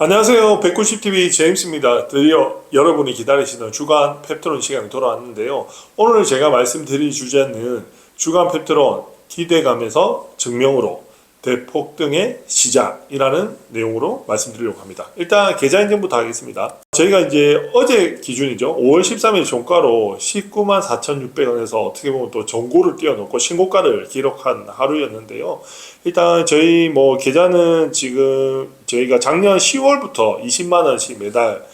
안녕하세요. 190TV 제임스입니다. 드디어 여러분이 기다리시는 주간 펩트론 시간이 돌아왔는데요. 오늘 제가 말씀드릴 주제는 주간 펩트론 기대감에서 증명으로 대폭등의 시작이라는 내용으로 말씀드리려고 합니다. 일단 계좌 인증부터 하겠습니다. 저희가 이제 어제 기준이죠. 5월 13일 종가로 194,600원에서 어떻게 보면 또 전고를 뛰어넘고 신고가를 기록한 하루였는데요. 일단 저희 계좌는 지금 저희가 작년 10월부터 20만원씩 매달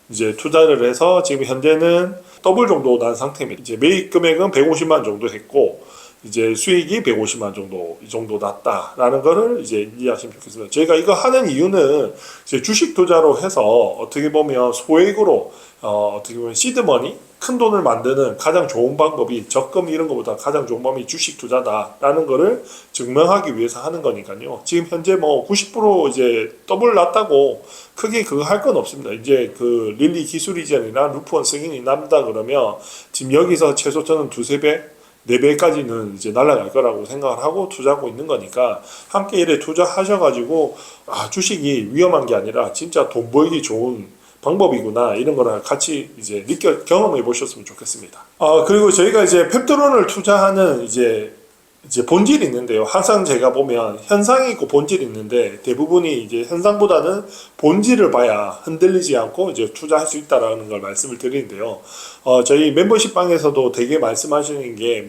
이제 투자를 해서 지금 현재는 더블 정도 난 상태입니다. 이제 매입 금액은 150만 정도 했고 이제 수익이 150만 정도 이 정도 났다라는 거를 이제 이해하시면 좋겠습니다. 저희가 이거 하는 이유는 이제 주식 투자로 해서 어떻게 보면 소액으로 어떻게 보면 시드머니 큰 돈을 만드는 가장 좋은 방법이 적금 이런 것보다 가장 좋은 방법이 주식 투자다라는 거를 증명하기 위해서 하는 거니까요. 지금 현재 90% 이제 더블 났다고 크게 그거 할 건 없습니다. 이제 그 릴리 기술 이전이나 루프원 승인이 난다 그러면 지금 여기서 최소 저는 두세 배 4배까지는 이제 날아갈 거라고 생각을 하고 투자하고 있는 거니까 함께 이래 투자하셔가지고 주식이 위험한 게 아니라 진짜 돈 벌기 좋은 방법이구나 이런 거를 같이 이제 경험해 보셨으면 좋겠습니다. 그리고 저희가 이제 펩트론을 투자하는 이제 본질이 있는데요. 항상 제가 보면 현상이 있고 본질이 있는데 대부분이 이제 현상보다는 본질을 봐야 흔들리지 않고 이제 투자할 수 있다라는 걸 말씀을 드리는데요. 저희 멤버십 방에서도 되게 말씀하시는 게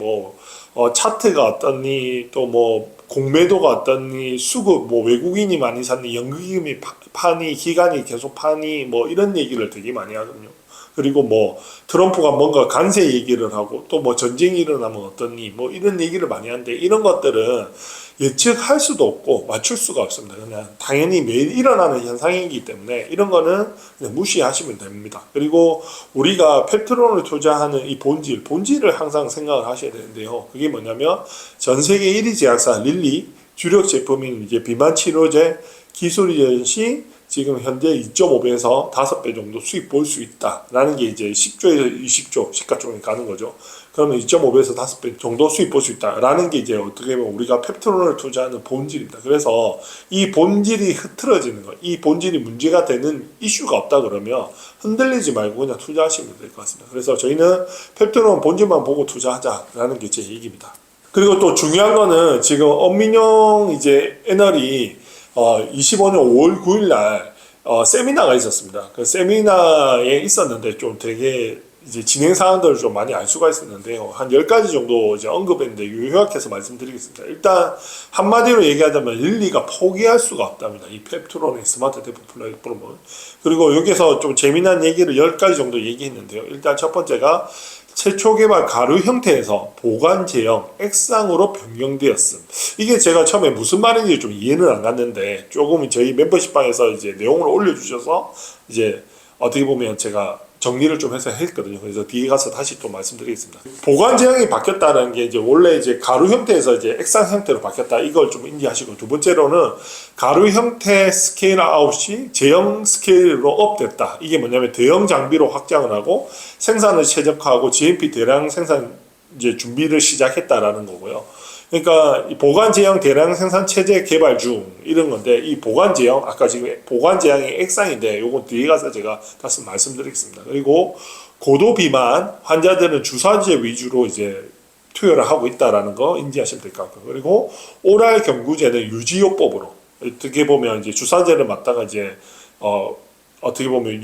차트가 어떠니 또 공매도가 어떠니 수급 외국인이 많이 샀니 연기금이 파니 기관이 계속 파니 이런 얘기를 되게 많이 하거든요. 그리고 트럼프가 뭔가 관세 얘기를 하고 또 전쟁이 일어나면 어떠니 이런 얘기를 많이 하는데 이런 것들은 예측할 수도 없고 맞출 수가 없습니다. 그냥 당연히 매일 일어나는 현상이기 때문에 이런 거는 그냥 무시하시면 됩니다. 그리고 우리가 펩트론을 투자하는 이 본질을 항상 생각을 하셔야 되는데요. 그게 뭐냐면 전 세계 1위 제약사 릴리 주력 제품인 이제 비만 치료제 기술 이전 시 지금 현재 2.5배에서 5배 정도 수익 볼 수 있다라는 게 이제 10조에서 20조 시가총액이 가는 거죠. 그러면 2.5배에서 5배 정도 수익 볼 수 있다라는 게 이제 어떻게 보면 우리가 펩트론을 투자하는 본질입니다. 그래서 이 본질이 흐트러지는 거, 이 본질이 문제가 되는 이슈가 없다 그러면 흔들리지 말고 그냥 투자하시면 될 것 같습니다. 그래서 저희는 펩트론 본질만 보고 투자하자라는 게 제 얘기입니다. 그리고 또 중요한 거는 지금 엄민용 이제 애널이 25년 5월 9일 날 세미나가 있었습니다. 그 세미나에 있었는데 좀 되게 이제 진행 사항들을 좀 많이 알 수가 있었는데요. 한 10가지 정도 이제 언급했는데 요약해서 말씀드리겠습니다. 일단 한마디로 얘기하자면 릴리가 포기할 수가 없답니다. 이 펩트론의 스마트 대포 플랫폼은. 그리고 여기서 좀 재미난 얘기를 10가지 정도 얘기했는데요. 일단 첫 번째가 최초 개발 가루 형태에서 보관 제형 액상으로 변경되었음. 이게 제가 처음에 무슨 말인지 좀 이해는 안 갔는데 조금 저희 멤버십 방에서 이제 내용을 올려주셔서 이제 어떻게 보면 제가 정리를 좀 해서 했거든요. 그래서 뒤에 가서 다시 또 말씀드리겠습니다. 보관 제형이 바뀌었다는 게 이제 원래 이제 가루 형태에서 이제 액상 형태로 바뀌었다. 이걸 좀 인지하시고 두 번째로는 가루 형태 스케일 아웃이 제형 스케일로 업됐다. 이게 뭐냐면 대형 장비로 확장을 하고 생산을 최적화하고 GMP 대량 생산 이제 준비를 시작했다라는 거고요. 그러니까 이 보관 제형 대량 생산 체제 개발 중 이런 건데 이 보관 제형 아까 지금 보관 제형이 액상인데 요건 뒤에 가서 제가 다시 말씀드리겠습니다. 그리고 고도 비만 환자들은 주사제 위주로 이제 투여를 하고 있다라는 거 인지하시면 될 것 같고요. 그리고 오랄 경구제는 유지요법으로 어떻게 보면 이제 주사제를 맞다가 이제 어떻게 보면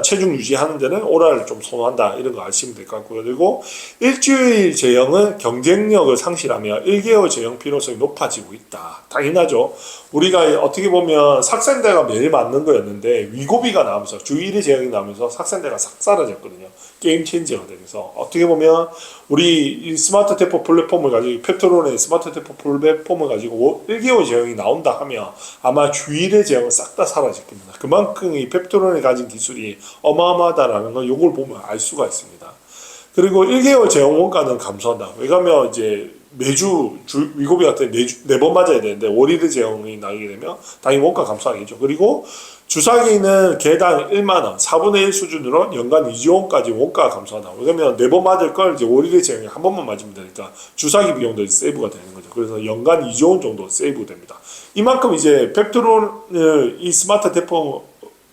체중 유지하는 데는 오랄을 좀 선호한다. 이런 거 아시면 될 것 같고요. 그리고 일주일 제형은 경쟁력을 상실하며 1개월 제형 필요성이 높아지고 있다. 당연하죠. 우리가 어떻게 보면 삭센대가 매일 맞는 거였는데 위고비가 나오면서 주 1회 제형이 나오면서 삭센대가 싹 사라졌거든요. 게임 체인저가 되면서 어떻게 보면 우리 이 스마트 대포 플랫폼을 가지고 펩트론의 스마트 대포 플랫폼을 가지고 1개월 제형이 나온다 하면 아마 주 1회 제형은 싹 다 사라질 겁니다. 그만큼 이 펩트론이 가진 기술이 어마어마하다라는 걸 요걸 보면 알 수가 있습니다. 그리고 1개월 제형 원가는 감소한다. 왜냐면 이제 매주 위고비 같은 4번 맞아야 되는데 월일의 제형이 나게 되면 당연히 원가 감소하겠죠. 그리고 주사기는 개당 1만원, 4분의 1 수준으로 연간 2조원까지 원가가 감소한다. 왜냐면 4번 맞을 걸 이제 월일의 제형이 한 번만 맞으면 되니까 주사기 비용도 세이브가 되는 거죠. 그래서 연간 2조원 정도 세이브 됩니다. 이만큼 이제 펩트론을 이 스마트 대포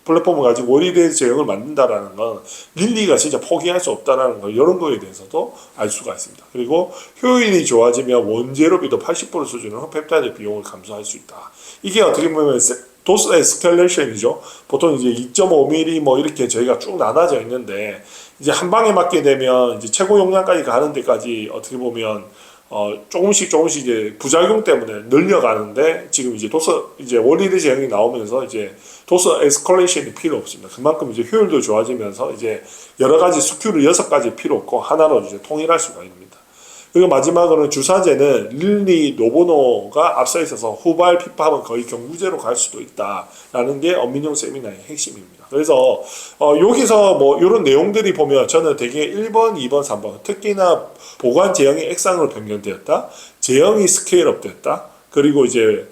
플랫폼을 가지고 원리대 제형을 만든다라는 건 릴리가 진짜 포기할 수 없다라는 거, 이런 거에 대해서도 알 수가 있습니다. 그리고 효율이 좋아지면 원재료비도 80% 수준으로 펩타이드 비용을 감소할 수 있다. 이게 어떻게 보면 도스 에스컬레이션이죠. 보통 이제 2.5mm 뭐 이렇게 저희가 쭉 나눠져 있는데, 이제 한 방에 맞게 되면 이제 최고 용량까지 가는 데까지 어떻게 보면 조금씩 이제 부작용 때문에 늘려가는데, 지금 이제 이제 원리대 제형이 나오면서 이제 도스 에스컬레이션이 필요 없습니다. 그만큼 이제 효율도 좋아지면서 이제 여러 가지 스큐를 6가지 필요 없고 하나로 이제 통일할 수가 있습니다. 그리고 마지막으로는 주사제는 릴리 노보노가 앞서 있어서 후발 피파하면 거의 경구제로 갈 수도 있다라는 게 엄민용 세미나의 핵심입니다. 그래서 여기서 뭐 이런 내용들이 보면 저는 되게 1번, 2번, 3번 특히나 보관 제형이 액상으로 변경되었다, 제형이 스케일업 됐다, 그리고 이제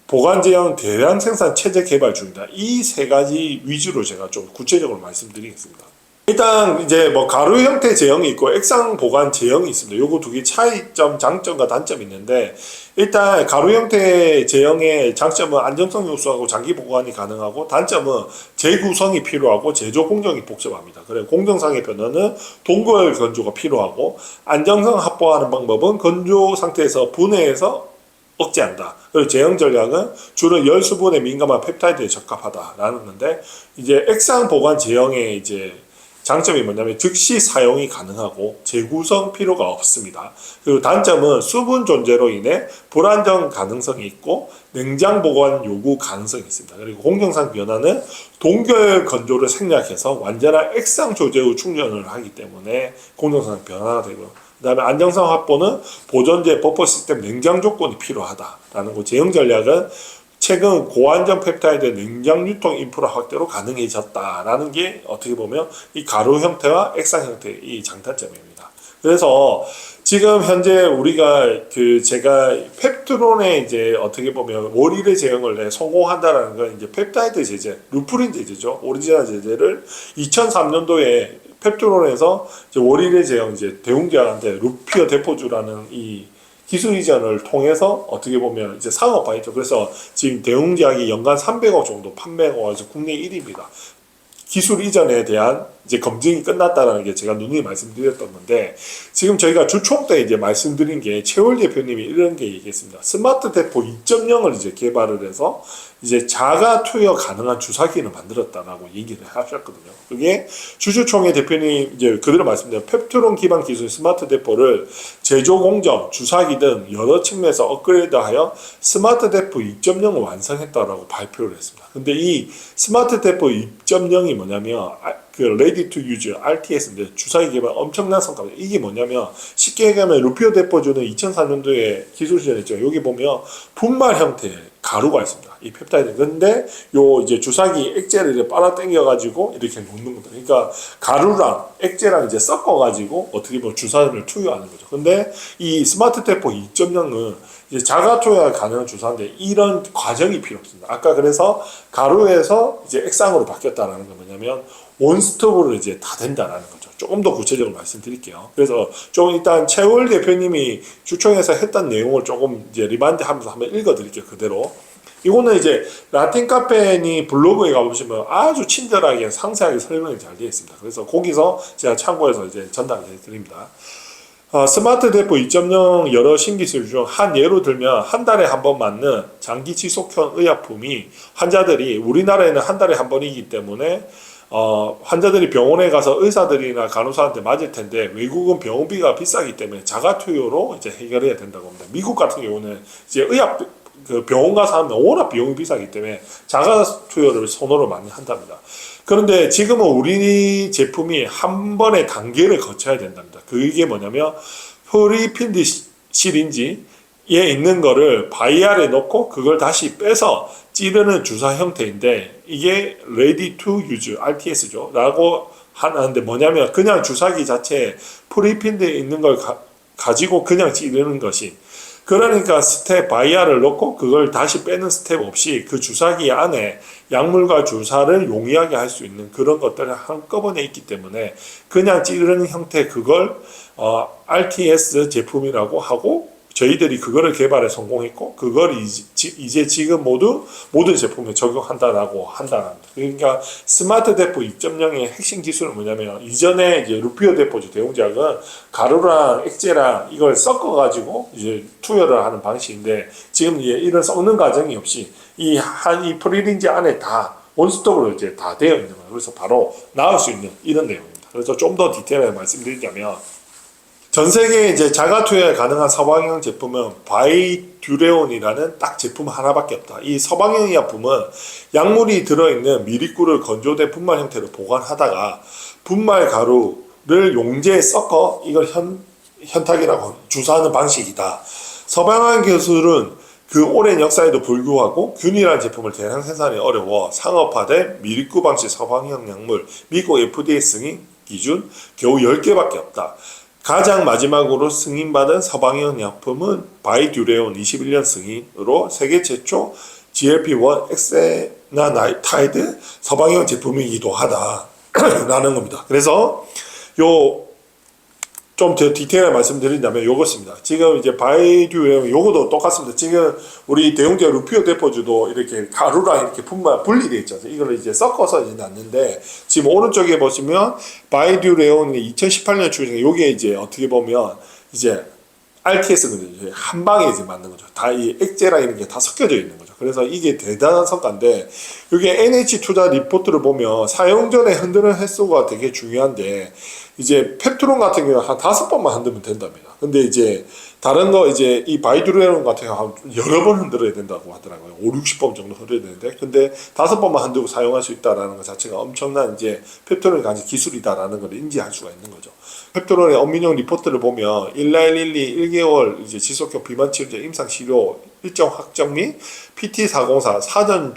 보관 제형 대량 생산 체제 개발 중이다. 이 세 가지 위주로 제가 좀 구체적으로 말씀드리겠습니다. 일단 이제 뭐 가루 형태 제형이 있고 액상 보관 제형이 있습니다. 요거 두 개 차이점, 장점과 단점이 있는데, 일단 가루 형태 제형의 장점은 안정성 요소하고 장기 보관이 가능하고, 단점은 재구성이 필요하고 제조 공정이 복잡합니다. 그래 공정상의 변화는 동결 건조가 필요하고, 안정성 확보하는 방법은 건조 상태에서 분해해서 억제한다. 그리고 제형 전략은 주로 열 수분에 민감한 펩타이드에 적합하다라는 건데, 이제 액상 보관 제형의 이제 장점이 뭐냐면 즉시 사용이 가능하고 재구성 필요가 없습니다. 그리고 단점은 수분 존재로 인해 불안정 가능성이 있고 냉장 보관 요구 가능성이 있습니다. 그리고 공정상 변화는 동결 건조를 생략해서 완전한 액상 조제 후 충전을 하기 때문에 공정상 변화가 되고요. 그 다음에 안정성 확보는 보존제 버퍼 시스템 냉장 조건이 필요하다라는 거. 제형 전략은 최근 고안전 펩타이드 냉장 유통 인프라 확대로 가능해졌다라는 게 어떻게 보면 이 가루 형태와 액상 형태의 이 장단점입니다. 그래서 지금 현재 우리가 제가 펩트론에 이제 어떻게 보면 원리대 제형을 성공한다라는 건 이제 펩타이드 제제, 루프린 제제죠. 오리지널 제제를 2003년도에 펩트론에서 이제 원리대 제형 이제 대웅제약한테 루피어 데포주라는 이 기술 이전을 통해서 어떻게 보면 이제 상업화했죠. 그래서 지금 대웅제약이 연간 300억 정도 판매가 와서 국내 1위입니다. 기술 이전에 대한 이제 검증이 끝났다는 게 제가 누누이 말씀드렸던 건데, 지금 저희가 주총 때 이제 말씀드린 게 최월 대표님이 이런 게 얘기했습니다. 스마트 대포 2.0을 이제 개발을 해서 이제 자가 투여 가능한 주사기를 만들었다라고 얘기를 하셨거든요. 그게 주주총회 대표님 이제 그대로 말씀드린 펩트론 기반 기술 스마트 대포를 제조 공정, 주사기 등 여러 측면에서 업그레이드하여 스마트 대포 2.0을 완성했다라고 발표를 했습니다. 근데 이 스마트 대포 2.0이 뭐냐면 그 Ready to Use RTS인데 주사기 개발 엄청난 성과입니다. 이게 뭐냐면 쉽게 얘기하면 루피오 데포주는 2004년도에 기술 시전했죠. 여기 보면 분말 형태의 가루가 있습니다. 이 펩타이드. 근데 요 이제 주사기 액체를 이렇게 빨아당겨 가지고 이렇게 놓는 겁니다. 그러니까 가루랑 액체랑 이제 섞어 가지고 어떻게 보면 주사를 투여하는 거죠. 근데 이 스마트 데포 2.0은 이제 자가 투여가 가능한 주사인데 이런 과정이 필요 없습니다. 아까 그래서 가루에서 이제 액상으로 바뀌었다는 건 뭐냐면 원스톱으로 이제 다 된다라는 거죠. 조금 더 구체적으로 말씀드릴게요. 그래서 좀 일단 최월 대표님이 주총에서 했던 내용을 조금 이제 리마인드 하면서 한번 읽어드릴게요. 그대로. 이거는 이제 라틴 카페니 블로그에 가보시면 아주 친절하게 상세하게 설명이 잘 되어 있습니다. 그래서 거기서 제가 참고해서 이제 전달해 드립니다. 스마트 대포 2.0 여러 신기술 중 한 예로 들면 한 달에 한 번 맞는 장기 지속형 의약품이 환자들이 우리나라에는 한 달에 한 번이기 때문에 환자들이 병원에 가서 의사들이나 간호사한테 맞을 텐데 외국은 병원비가 비싸기 때문에 자가 투여로 이제 해결해야 된다고 합니다. 미국 같은 경우는 이제 그 병원 가서 하면 워낙 비용이 비싸기 때문에 자가 투여를 선호를 많이 한답니다. 그런데 지금은 우리 제품이 한 번의 단계를 거쳐야 된답니다. 그게 뭐냐면 프리필드 시린지에 있는 거를 바이알에 넣고 그걸 다시 빼서 찌르는 주사 형태인데 이게 Ready to Use RTS죠. 라고 하는데 뭐냐면 그냥 주사기 자체에 프리필드에 있는 걸 가지고 그냥 찌르는 것이, 그러니까 스텝 바이알을 넣고 그걸 다시 빼는 스텝 없이 그 주사기 안에 약물과 주사를 용이하게 할 수 있는 그런 것들이 한꺼번에 있기 때문에 그냥 찌르는 형태 그걸 RTS 제품이라고 하고 저희들이 그거를 개발에 성공했고 그걸 이제 지금 모든 제품에 적용한다라고 한다는. 그러니까 스마트 대포 2.0의 핵심 기술은 뭐냐면 이전에 이제 루피오 대포주 대용제약은 가루랑 액체랑 이걸 섞어가지고 이제 투여를 하는 방식인데 지금 이제 이런 섞는 과정이 없이 이 프리린지 안에 다 원스톱으로 이제 다 되어 있는 거예요. 그래서 바로 나올 수 있는 이런 내용입니다. 그래서 좀 더 디테일하게 말씀드리자면 전 세계에 이제 자가 투여 가능한 서방형 제품은 바이듀레온이라는 딱 제품 하나밖에 없다. 이 서방형 약품은 약물이 들어있는 미립구를 건조된 분말 형태로 보관하다가 분말 가루를 용제에 섞어 이걸 현탁이라고 주사하는 방식이다. 서방형 기술은 그 오랜 역사에도 불구하고 균일한 제품을 대량 생산이 어려워 상업화된 미립구 방식 서방형 약물 미국 FDA 승인 기준 겨우 10개밖에 없다. 가장 마지막으로 승인받은 서방형 약품은 바이듀레온 21년 승인으로 세계 최초 GLP-1 엑세나타이드 서방형 제품이기도 하다라는 겁니다. 그래서 좀 더 디테일하게 말씀드린다면 요것입니다. 지금 이제 바이듀레온 요거도 똑같습니다. 지금 우리 대용제 루피오 대포주도 이렇게 가루랑 이렇게 분리되어 있죠. 이걸 이제 섞어서 이제 놨는데 지금 오른쪽에 보시면 바이듀레온이 2018년 출시된 요게 이제 어떻게 보면 이제 RTS거든요. 한 방에 이제 만든 거죠. 다 이 액체랑 이런 게 다 섞여져 있는 거죠. 그래서 이게 대단한 성과인데 이게 NH 투자 리포트를 보면 사용 전에 흔드는 횟수가 되게 중요한데 이제 펩트론 같은 경우는 한 5번만 흔들면 된답니다. 근데 이제 다른 거 이제 이 바이듀레론 같은 경우 여러 번 흔들어야 된다고 하더라고요. 5, 60번 정도 흔들어야 되는데 근데 5번만 흔들고 사용할 수 있다라는 것 자체가 엄청난 이제 펩트론이 가진 기술이다라는 걸 인지할 수가 있는 거죠. 펩트론의 엄민용 리포트를 보면 1112 1개월 이제 지속형 비만 치료제 임상 치료 일정 확정 및 PT404 사전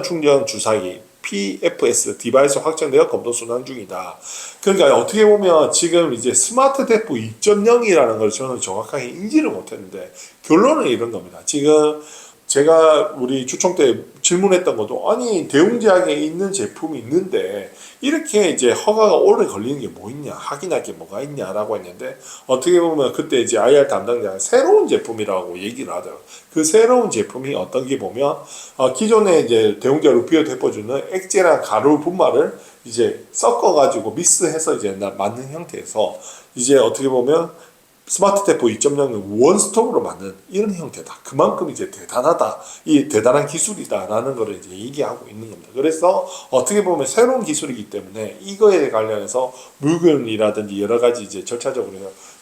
충전 주사기 PFS 디바이스 확정되어 검토 순항 중이다. 그러니까 어떻게 보면 지금 이제 스마트 대포 2.0이라는 걸 저는 정확하게 인지를 못했는데 결론은 이런 겁니다. 지금 제가 우리 주총 때 질문했던 것도 아니 대웅제약에 있는 제품이 있는데 이렇게 이제 허가가 오래 걸리는 게 뭐 있냐 확인할 게 뭐가 있냐라고 했는데 어떻게 보면 그때 이제 IR 담당자가 새로운 제품이라고 얘기를 하더라고요. 그 새로운 제품이 어떤 게 보면 기존에 이제 대웅제약 루피오 대포주는 액체랑 가루 분말을 이제 섞어가지고 믹스해서 이제 만든 형태에서 이제 어떻게 보면 스마트 대포 2.0은 원스톱으로 만든 이런 형태다. 그만큼 이제 대단하다. 이 대단한 기술이다라는 걸 이제 얘기하고 있는 겁니다. 그래서 어떻게 보면 새로운 기술이기 때문에 이거에 관련해서 물건이라든지 여러 가지 이제 절차적으로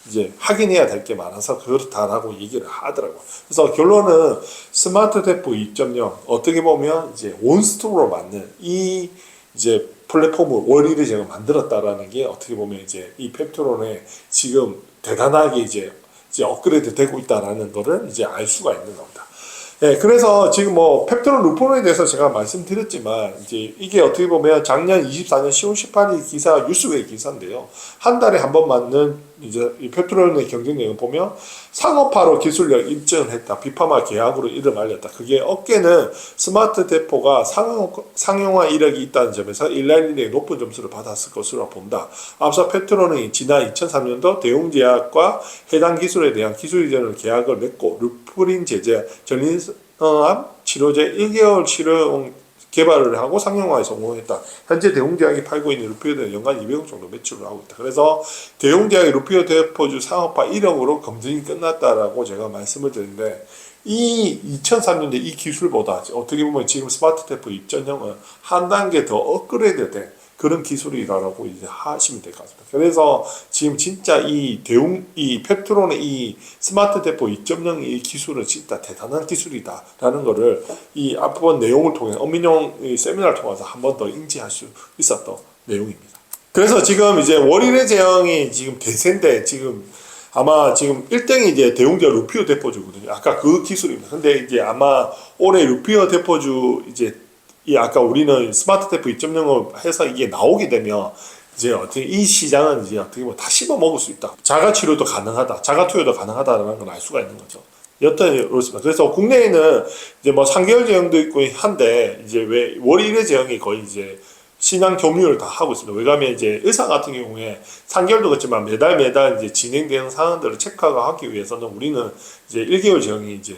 이제 확인해야 될 게 많아서 그렇다라고 얘기를 하더라고요. 그래서 결론은 스마트 대포 2.0 어떻게 보면 이제 원스톱으로 만든 이 이제 플랫폼을 원리를 제가 만들었다라는 게 어떻게 보면 이제 이 펩트론의 지금 대단하게 이제 업그레이드 되고 있다라는 거를 이제 알 수가 있는 겁니다. 예, 그래서 지금 뭐 펩트론 루폰에 대해서 제가 말씀드렸지만 이제 이게 어떻게 보면 작년 24년 10월 18일 기사 뉴스웨이 기사인데요. 한 달에 한 번 맞는 이제 이 펩트론의 경쟁력을 보면 상업화로 기술력 입증을 했다. 비파마 계약으로 이름 알렸다. 그게 업계는 스마트 대포가 상용화 이력이 있다는 점에서 111의 높은 점수를 받았을 것으로 본다. 앞서 펩트론은 지난 2003년도 대웅제약과 해당 기술에 대한 기술 이전을 계약을 맺고 루프린 제제 전인암 치료제 1개월 치료 개발을 하고 상용화에 성공했다. 현재 대웅제약이 팔고 있는 루피오는 연간 200억 정도 매출을 하고 있다. 그래서 대웅제약의 루피오 대포주 상업화 1억으로 검증이 끝났다라고 제가 말씀을 드리는데 이 2003년대 이 기술보다 어떻게 보면 지금 스마트 대포 2.0은 한 단계 더 업그레이드된 그런 기술이라고 이제 하시면 될 것 같습니다. 그래서 지금 진짜 이 펩트론의 이 스마트 대포 2.0 이 기술은 진짜 대단한 기술이다라는 거를 이 앞번 내용을 통해 엄민용 세미나를 통해서 한 번 더 인지할 수 있었던 내용입니다. 그래서 지금 이제 월일의 제형이 지금 대세인데 지금 아마 지금 1등이 이제 대웅제약 루피오 대포주거든요. 아까 그 기술입니다. 근데 이제 아마 올해 루피오 대포주 이제 이 아까 우리는 스마트 대포 2.0을 해서 이게 나오게 되면 이제 어떻게 이 시장은 이제 어떻게 보면 다 씹어 먹을 수 있다. 자가 치료도 가능하다. 자가 투여도 가능하다라는 걸 알 수가 있는 거죠. 여튼 그렇습니다. 그래서 국내에는 이제 뭐 3개월 제형도 있고 한데 이제 왜 월 1회 제형이 거의 이제 신앙 교육을 다 하고 있습니다. 왜냐하면 이제 의사 같은 경우에 3개월도 그렇지만 매달 이제 진행되는 사항들을 체크하기 위해서는 우리는 이제 1개월 제형이 이제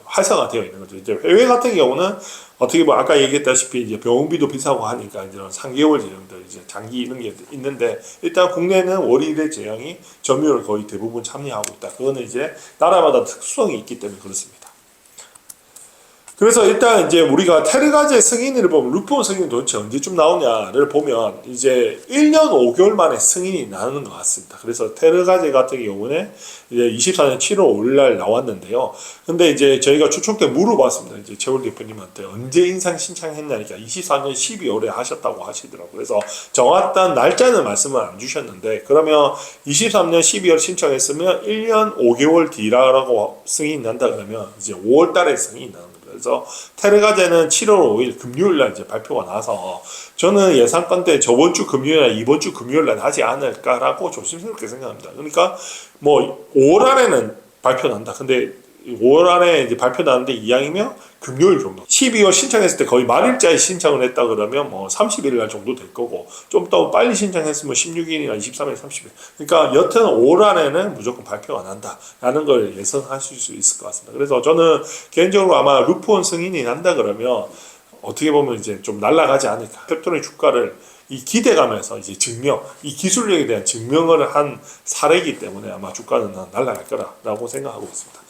활성화되어 있는 거죠. 이제 해외 같은 경우는 어떻게 보면 아까 얘기했다시피 이제 병원비도 비싸고 하니까 이제 3개월 제형들 이제 장기 이런 게 있는데, 일단 국내는 월 1회 제형이 점유율 거의 대부분 참여하고 있다. 그거는 이제 나라마다 특수성이 있기 때문에 그렇습니다. 그래서 일단 이제 우리가 테르가제 승인을 보면 루폰 승인 도대체 언제쯤 나오냐를 보면 이제 1년 5개월 만에 승인이 나는 것 같습니다. 그래서 테르가제 같은 경우는 이제 24년 7월 5일 날 나왔는데요. 근데 이제 저희가 추첨 때 물어봤습니다. 이제 재월 대표님한테 언제 인상 신청했냐니까 24년 12월에 하셨다고 하시더라고요. 그래서 정확한 날짜는 말씀을 안 주셨는데, 그러면 23년 12월 신청했으면 1년 5개월 뒤라고 승인이 난다 그러면 이제 5월 달에 승인이 나는 거예요. 그래서 테르가제는 7월 5일 금요일 날 이제 발표가 나서 저는 예상컨 때 저번 주 금요일이나 이번 주 금요일 날 하지 않을까라고 조심스럽게 생각합니다. 그러니까 뭐 5월 안에는 발표 난다. 근데 5월 안에 이제 발표 나는데 이왕이면 금요일 정도. 12월 신청했을 때 거의 말일자에 신청을 했다 그러면 뭐 30일 날 정도 될 거고, 좀 더 빨리 신청했으면 16일이나 23일, 30일. 그러니까 여튼 5월 안에는 무조건 발표가 난다라는 걸 예상하실 수 있을 것 같습니다. 그래서 저는 개인적으로 아마 루폰 승인이 난다 그러면 어떻게 보면 이제 좀 날아가지 않을까. 펩톤의 주가를 이 기대감에서 이제 이 기술력에 대한 증명을 한 사례이기 때문에 아마 주가는 날아갈 거라고 생각하고 있습니다.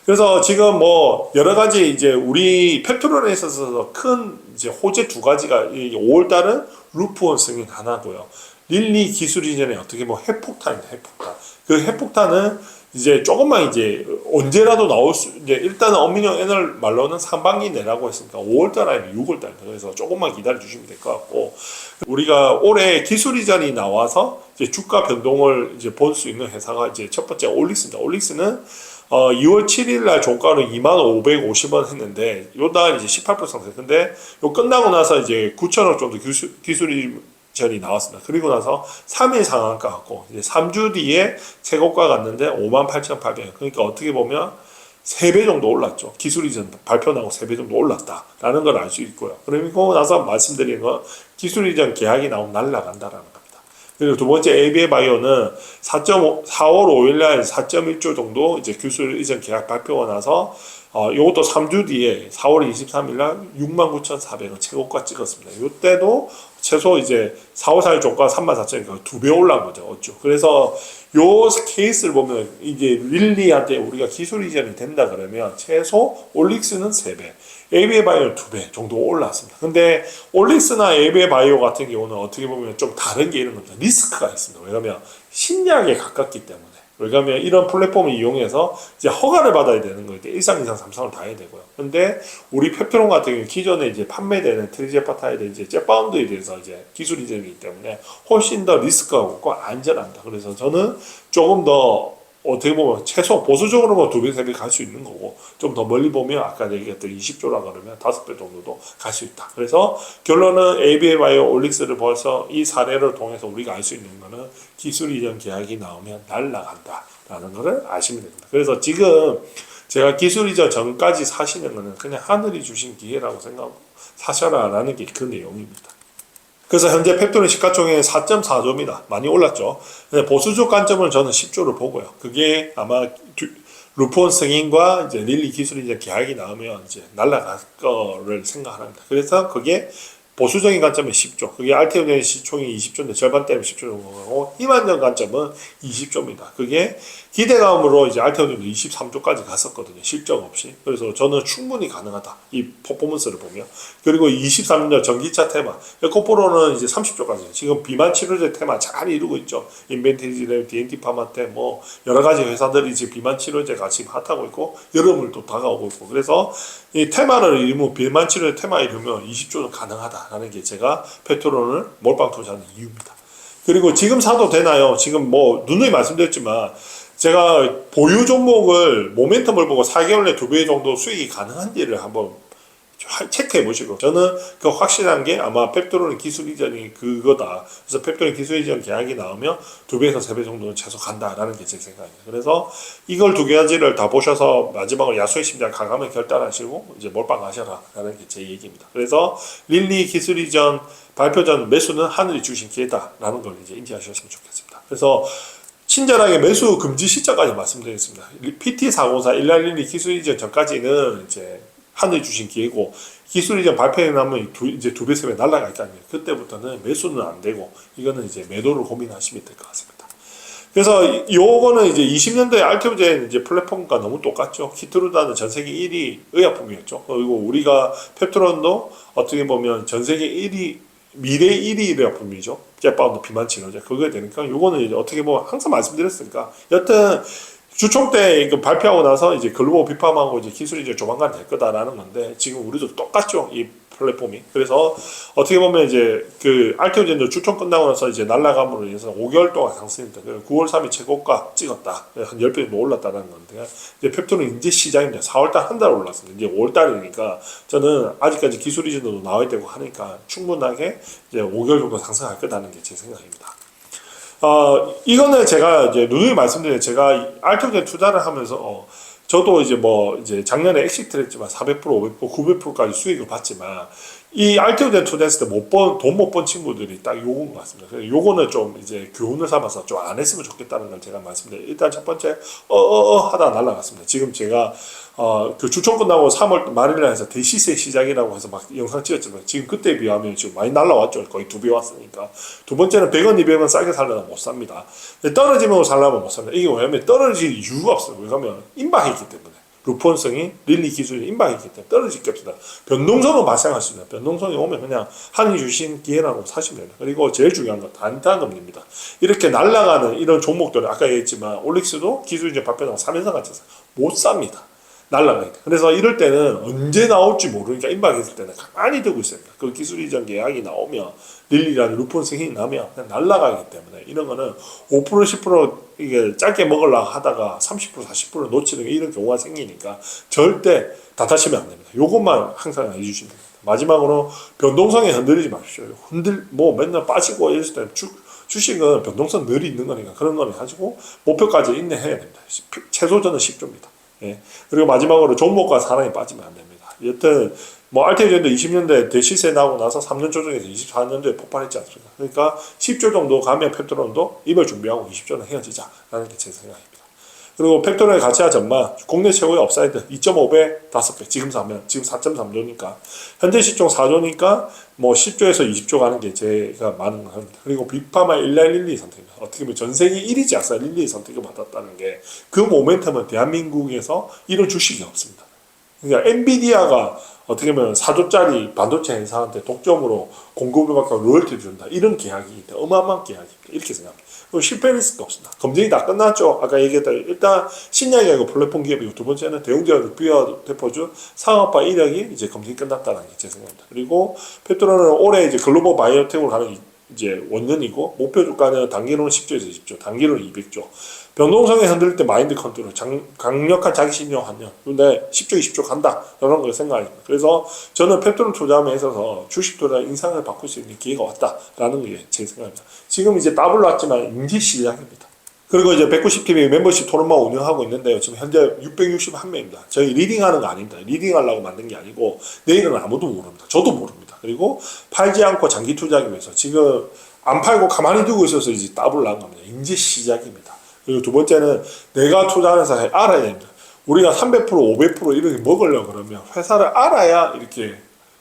그래서 지금 뭐 여러 가지 이제 우리 펩톤에 있어서 큰 이제 호재 두 가지가 5월달은 루폰 승인 하나고요. 릴리 기술 이전에 어떻게 뭐 핵폭탄입니다. 핵폭탄. 그 핵폭탄은 이제 조금만 이제 언제라도 나올 수, 이제 일단은 엄민영 애널 말로는 상반기 내라고 했으니까 5월달 아니면 6월달. 그래서 조금만 기다려 주시면 될 것 같고, 우리가 올해 기술 이전이 나와서 이제 주가 변동을 이제 볼 수 있는 회사가 이제 첫 번째 올릭스입니다. 올릭스는 2월 7일 날 종가로 2550원 했는데 요달 이제 18% 상승. 근데 요 끝나고 나서 이제 9천원 정도 기술 이전이 나왔습니다. 그리고 나서 3일 상한가 갖고 이제 3주 뒤에 최고가 갔는데 58,800원. 그러니까 어떻게 보면 3배 정도 올랐죠. 기술 이전 발표 나고 3배 정도 올랐다라는 걸 알 수 있고요. 그리고 나서 말씀드린 건 기술 이전 계약이 나오면 날라간다라는 겁니다. 그리고 두 번째 ABA 바이오는 4월 5일 날 4.1조 정도 이제 기술 이전 계약 발표가 나서 이것도 3주 뒤에 4월 23일 날 69,400원 최고가 찍었습니다. 이때도 최소 이제 4월 4일 종가 34,000원, 2배 올라간 거죠. 어쩌. 그래서 요 케이스를 보면 이제 릴리한테 우리가 기술 이전이 된다 그러면 최소 올릭스는 3배, ABA 바이오는 2배 정도 올랐습니다. 근데 올릭스나 ABA 바이오 같은 경우는 어떻게 보면 좀 다른 게 이런 겁니다. 리스크가 있습니다. 왜냐면 신약에 가깝기 때문에. 왜냐하면 이런 플랫폼을 이용해서 이제 허가를 받아야 되는 거예요. 1상, 2상, 3상을 다 해야 되고요. 근데 우리 펩트론 같은 경우 기존에 이제 판매되는 트리제파타이드 이제 잽바운드에 대해서 이제 기술 이전이기 때문에 훨씬 더 리스크가 없고 안전합니다. 그래서 저는 조금 더 어떻게 보면 최소 보수적으로 뭐 2배, 3배 갈 수 있는 거고, 좀 더 멀리 보면 아까 얘기했던 20조라 그러면 5배 정도도 갈 수 있다. 그래서 결론은 ABA 바이오 올릭스를 벌써 이 사례를 통해서 우리가 알 수 있는 거는 기술 이전 계약이 나오면 날라간다라는 거를 아시면 됩니다. 그래서 지금 제가 기술 이전 전까지 사시는 거는 그냥 하늘이 주신 기회라고 생각하고 사셔라라는 게 그 내용입니다. 그래서 현재 펩톤의 시가총액은 4.4조입니다. 많이 올랐죠. 근데 보수적 관점은 저는 10조를 보고요. 그게 아마 루폰 승인과 이제 릴리 기술이 이제 계약이 나오면 이제 날아갈 거를 생각합니다. 그래서 그게 보수적인 관점은 10조. 그게 알테오겐 시총이 20조인데 절반 때문에 10조 정도고, 희망적 관점은 20조입니다. 그게 기대감으로 이제 알테오겐도 23조까지 갔었거든요. 실적 없이. 그래서 저는 충분히 가능하다. 이 퍼포먼스를 보면. 그리고 23년 전기차 테마. 에코프로는 이제 30조까지. 지금 비만 치료제 테마 잘 이루고 있죠. 인벤티지랩, DNT 파마테 뭐 여러 가지 회사들이 지금 비만 치료제가 지금 핫하고 있고, 여름을 또 다가오고 있고. 그래서 이 테마를 이루면, 비만 치료제 테마 이루면 20조는 가능하다라는 게 제가 펩트론을 몰빵 투자하는 이유입니다. 그리고 지금 사도 되나요? 지금 뭐 누누이 말씀드렸지만 제가 보유 종목을 모멘텀을 보고 4개월 내 2배 정도 수익이 가능한지를 한번 체크해 보시고, 저는 그 확실한 게 아마 펩토론 기술 이전이 그거다. 그래서 펩토론 기술 이전 계약이 나오면 2배에서 3배 정도는 최소 간다라는 게 제 생각입니다. 그래서 이걸 두 가지를 다 보셔서 마지막으로 야수의 심장 과감하게 결단하시고 이제 몰빵하셔라라는 게 제 얘기입니다. 그래서 릴리 기술 이전 발표 전 매수는 하늘이 주신 기회다라는 걸 이제 인지하셨으면 좋겠습니다. 그래서 친절하게 매수 금지 시점까지 말씀드리겠습니다. PT404 일랄릴리 기술 이전 전까지는 이제 하늘이 주신 기회고, 기술 이전 발표에 나면 이제 2배, 3배 날아갈 거 아니에요. 그때부터는 매수는 안 되고, 이거는 이제 매도를 고민하시면 될 것 같습니다. 그래서 요거는 이제 20년도에 알테오젠 이제 플랫폼과 너무 똑같죠. 키트루다는 전 세계 1위 의약품이었죠. 그리고 우리가 펩트론도 어떻게 보면 전 세계 1위, 미래 1위 의약품이죠. 잽바운드 비만 치료제. 그거에 되니까 요거는 이제 어떻게 보면 항상 말씀드렸으니까. 여튼 주총 때 이거 발표하고 나서 이제 글로벌 비팜하고 이제 기술이 이제 조만간 될 거다라는 건데, 지금 우리도 똑같죠, 이 플랫폼이. 그래서 어떻게 보면 이제 그 알테오젠도 주총 끝나고 나서 이제 날라감으로 인해서 5개월 동안 상승했다. 9월 3일 최고가 찍었다. 한 10배 정도 올랐다는 건데, 이제 펩토는 이제 시작입니다. 4월달 한 달 올랐습니다. 이제 5월달이니까 저는 아직까지 기술 이전도 나와야 되고 하니까 충분하게 이제 5개월 정도 상승할 거다는 게 제 생각입니다. 이거는 제가 이제 누누이 말씀드린, 제가 알테오젠 투자를 하면서 저도 이제 뭐 이제 작년에 엑시트를 했지만 400%, 500%, 900%까지 수익을 봤지만, 이 알테오젠 투자했을 때 돈 못 번 친구들이 딱 요건 것 같습니다. 그래서 요거는 좀 이제 교훈을 삼아서 좀 안 했으면 좋겠다는 걸 제가 말씀드려요. 일단 첫 번째 하다 날라갔습니다. 지금 제가 그 주총 끝나고 3월 말일날 해서 대시세 시작이라고 해서 막 영상 찍었지만, 지금 그때 비하면 지금 많이 날라왔죠. 거의 2배 왔으니까. 두 번째는 100원, 200원 싸게 살려면 못 삽니다. 떨어지면 살려면 못 삽니다. 이게 왜냐면 떨어질 이유가 없어요. 왜냐면 임박했기 때문에. 루폰성이 릴리 기술이 임박했기 때문에 떨어질 게 없습니다. 변동성은 발생할 수 있습니다. 변동성이 오면 그냥 하늘이 주신 기회라고 사시면 됩니다. 그리고 제일 중요한 건 단타금리입니다. 이렇게 날아가는 이런 종목들은 아까 얘기했지만 올릭스도 기술 이제 발표하고 3연상 같이 못 삽니다. 날라가야 돼. 그래서 이럴 때는 언제 나올지 모르니까 임박했을 때는 가만히 두고 있어야 됩니다. 그 기술 이전 계약이 나오면, 릴리라는 루폰 승인이 나면 그냥 날라가기 때문에, 이런 거는 5%, 10% 이게 짧게 먹으려고 하다가 30%, 40% 놓치는 이런 경우가 생기니까 절대 다타시면 안 됩니다. 요것만 항상 해주시면 됩니다. 마지막으로 변동성에 흔들리지 마십시오. 뭐 맨날 빠지고 이랬을 때 주식은 변동성 늘 있는 거니까 그런 거는 가지고 목표까지 인내해야 됩니다. 최소 저는 10조입니다. 예. 그리고 마지막으로 종목과 사랑이 빠지면 안 됩니다. 여튼 뭐 알테오젠도 20년대 대시세 나오고 나서 3년 조정해서 24년도에 폭발했지 않습니까? 그러니까 10조 정도 가면 펩토론도 이걸 준비하고 20조는 헤어지자라는 게 제 생각입니다. 그리고 펩토론의 가치와 전망, 국내 최고의 업사이드 2.5배, 5배, 지금 사면 지금 4.3조니까 현재 시총 4조니까 뭐 10조에서 20조 가는 게 제가 많은 겁니다. 그리고 빅파마 일랄릴리 선택입니다. 어떻게 보면 전 세계 1위지 않습니까? 릴리 선택을 받았다는 게, 그 모멘텀은 대한민국에서 이런 주식이 없습니다. 그러니까 엔비디아가 어떻게 보면 4조짜리 반도체 회사한테 독점으로 공급을 받고 로열티를 준다. 이런 계약이 어마어마한 계약입니다. 이렇게 생각합니다. 그리고 실패 리스크가 없습니다. 검증이 다 끝났죠. 아까 얘기했다. 일단 신약이 아니고 플랫폼 기업이고, 두 번째는 대웅제약 비어 대표주 상업화 이력이 이제 검증이 끝났다는 게 제 생각입니다. 그리고 페트로는 올해 이제 글로벌 바이오텍으로 가는 이제 원년이고, 목표 주가는 단기로는 10조에서 20조, 단기로는 200조. 변동성에 흔들릴 때 마인드 컨트롤, 강력한 자기 신용 환영. 근데 10조, 20조 간다. 이런 걸 생각합니다. 그래서 저는 펩토론 투자함에 있어서 주식 투자 인상을 바꿀 수 있는 기회가 왔다라는 게 제 생각입니다. 지금 이제 더블 왔지만 이제 시작입니다. 그리고 이제 190TV 멤버십 토론만 운영하고 있는데요. 지금 현재 661명입니다. 저희 리딩하는 거 아닙니다. 리딩하려고 만든 게 아니고, 내일은 아무도 모릅니다. 저도 모릅니다. 그리고 팔지 않고 장기 투자하기 위해서 지금 안 팔고 가만히 두고 있어서 이제 더블 난 겁니다. 이제 시작입니다. 그리고 두 번째는 내가 투자하는 회사에 알아야 됩니다. 우리가 300%, 500% 이렇게 먹으려고 그러면 회사를 알아야 이렇게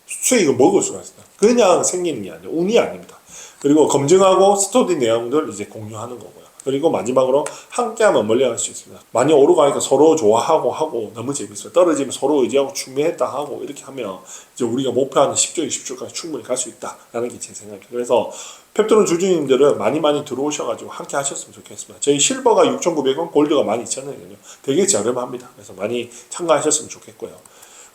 수익을 먹을 수가 있습니다. 그냥 생기는 게 아니에요. 운이 아닙니다. 그리고 검증하고 스터디 내용들 이제 공유하는 거고요. 그리고 마지막으로 함께하면 멀리 갈 수 있습니다. 많이 오르고 가니까 서로 좋아하고 하고 너무 재밌어요. 떨어지면 서로 의지하고 충매했다 하고 이렇게 하면 이제 우리가 목표하는 10조, 20조까지 충분히 갈 수 있다라는 게 제 생각입니다. 그래서 펩토론 주주님들은 많이 들어오셔가지고 함께 하셨으면 좋겠습니다. 저희 실버가 6,900원, 골드가 12,000원이거든요. 되게 저렴합니다. 그래서 많이 참가하셨으면 좋겠고요.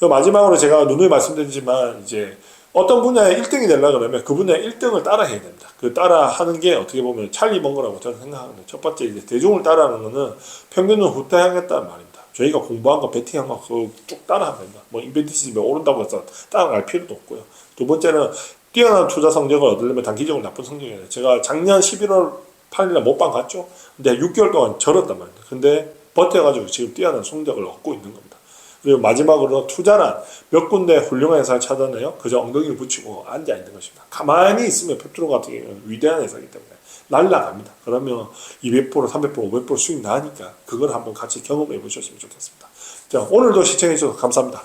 마지막으로 제가 누누이 말씀드리지만, 이제 어떤 분야에 1등이 되려고 그러면 그 분야의 1등을 따라 해야 됩니다. 그 따라 하는 게 어떻게 보면 찰리 먼거라고 저는 생각합니다. 첫 번째, 이제 대중을 따라하는 거는 평균을 후퇴하겠다는 말입니다. 저희가 공부한 거 베팅한 거 그거 쭉 따라하면 된다. 뭐 인벤티시즘이 오른다고 해서 따라갈 필요도 없고요. 두 번째는 뛰어난 투자 성적을 얻으려면 단기적으로 나쁜 성적이 아니라 제가 작년 11월 8일날 못방 갔죠. 근데 6개월 동안 절었단 말이에요. 근데 버텨가지고 지금 뛰어난 성적을 얻고 있는 겁니다. 그리고 마지막으로 투자란 몇 군데 훌륭한 회사를 찾아내요. 그저 엉덩이를 붙이고 앉아있는 것입니다. 가만히 있으면 펩트론 같은 경우는 위대한 회사이기 때문에 날라갑니다. 그러면 200%, 300%, 500% 수익 나니까 그걸 한번 같이 경험해 보셨으면 좋겠습니다. 자, 오늘도 시청해 주셔서 감사합니다.